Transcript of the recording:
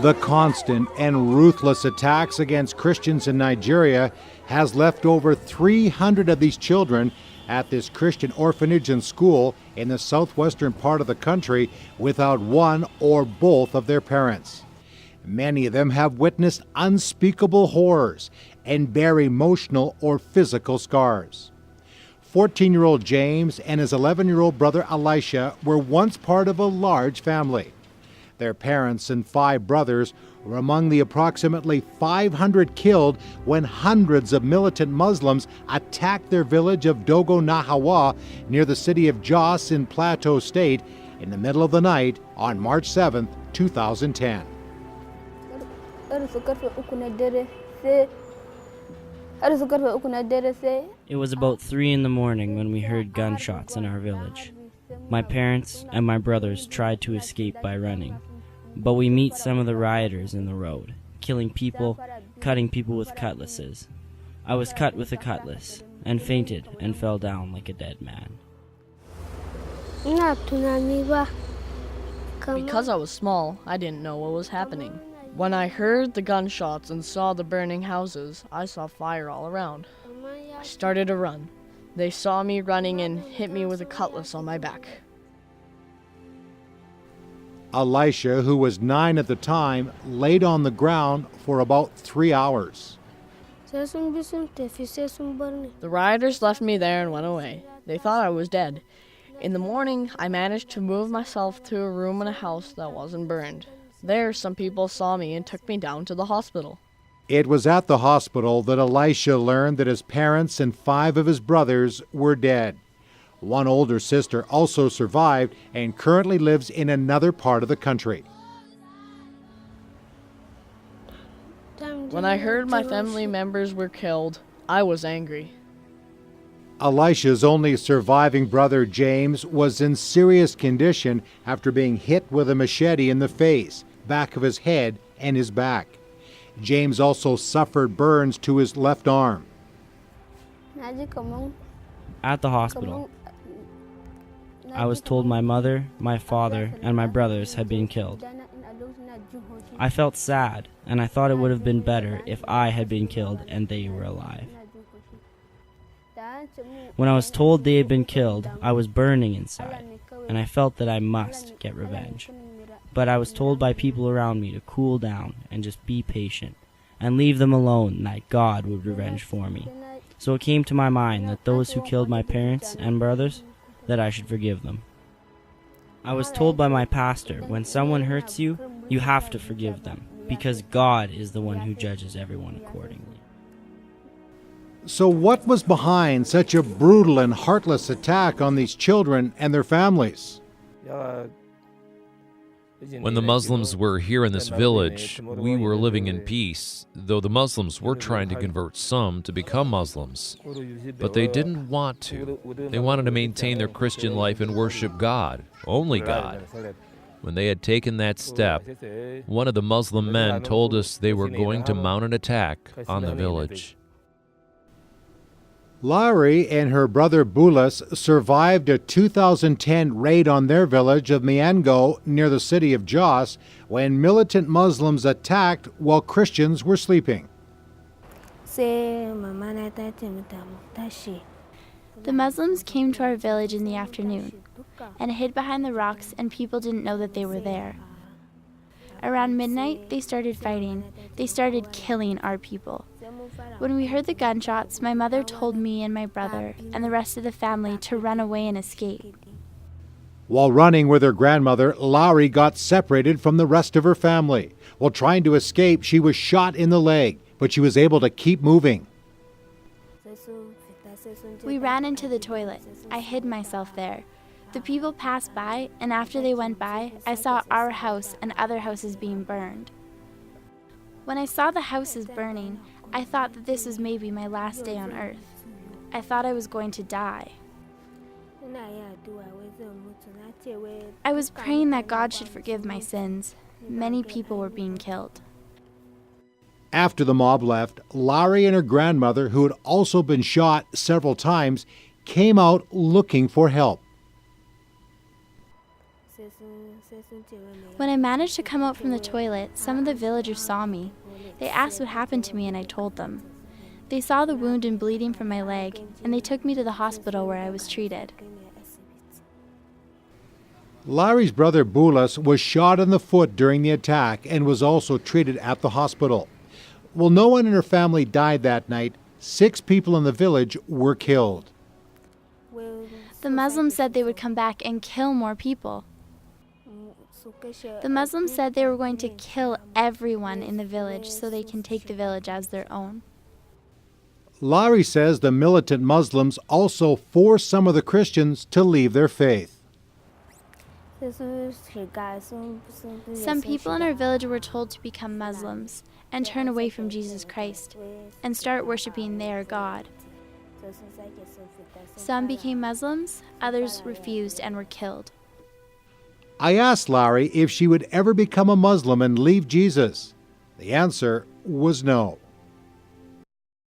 The constant and ruthless attacks against Christians in Nigeria has left over 300 of these children at this Christian orphanage and school in the southwestern part of the country without one or both of their parents. Many of them have witnessed unspeakable horrors and bear emotional or physical scars. 14-year-old James and his 11-year-old brother Elisha were once part of a large family. Their parents and 5 brothers were among the approximately 500 killed when hundreds of militant Muslims attacked their village of Dogo Nahawa near the city of Jos in Plateau State in the middle of the night on March 7, 2010. It was about 3 in the morning when we heard gunshots in our village. My parents and my brothers tried to escape by running, but we meet some of the rioters in the road, killing people, cutting people with cutlasses. I was cut with a cutlass and fainted and fell down like a dead man. Because I was small, I didn't know what was happening. When I heard the gunshots and saw the burning houses, I saw fire all around. I started to run. They saw me running and hit me with a cutlass on my back. Elisha, who was 9 at the time, laid on the ground for about 3 hours. The rioters left me there and went away. They thought I was dead. In the morning, I managed to move myself to a room in a house that wasn't burned. There, some people saw me and took me down to the hospital. It was at the hospital that Elisha learned that his parents and 5 of his brothers were dead. One older sister also survived and currently lives in another part of the country. When I heard my family members were killed, I was angry. Elisha's only surviving brother, James, was in serious condition after being hit with a machete in the face, back of his head, and his back. James also suffered burns to his left arm. At the hospital, I was told my mother, my father, and my brothers had been killed. I felt sad, and I thought it would have been better if I had been killed and they were alive. When I was told they had been killed, I was burning inside, and I felt that I must get revenge. But I was told by people around me to cool down and just be patient, and leave them alone, and that God would revenge for me. So it came to my mind that those who killed my parents and brothers, that I should forgive them. I was told by my pastor, when someone hurts you, you have to forgive them, because God is the one who judges everyone accordingly. So what was behind such a brutal and heartless attack on these children and their families? When the Muslims were here in this village, we were living in peace, though the Muslims were trying to convert some to become Muslims. But they didn't want to. They wanted to maintain their Christian life and worship God, only God. When they had taken that step, one of the Muslim men told us they were going to mount an attack on the village. Laurie and her brother Bulas survived a 2010 raid on their village of Miango near the city of Jos when militant Muslims attacked while Christians were sleeping. The Muslims came to our village in the afternoon and hid behind the rocks, and people didn't know that they were there. Around midnight, they started fighting. They started killing our people. When we heard the gunshots, my mother told me and my brother and the rest of the family to run away and escape. While running with her grandmother, Laurie got separated from the rest of her family. While trying to escape, she was shot in the leg, but she was able to keep moving. We ran into the toilet. I hid myself there. The people passed by, and after they went by, I saw our house and other houses being burned. When I saw the houses burning, I thought that this was maybe my last day on earth. I thought I was going to die. I was praying that God should forgive my sins. Many people were being killed. After the mob left, Laurie and her grandmother, who had also been shot several times, came out looking for help. When I managed to come out from the toilet, some of the villagers saw me. They asked what happened to me, and I told them. They saw the wound and bleeding from my leg, and they took me to the hospital where I was treated. Larry's brother Bulas was shot in the foot during the attack and was also treated at the hospital. While no one in her family died that night, 6 people in the village were killed. The Muslims said they would come back and kill more people. The Muslims said they were going to kill everyone in the village so they can take the village as their own. Larry says the militant Muslims also forced some of the Christians to leave their faith. Some people in our village were told to become Muslims and turn away from Jesus Christ and start worshiping their God. Some became Muslims, others refused and were killed. I asked Larry if she would ever become a Muslim and leave Jesus. The answer was no.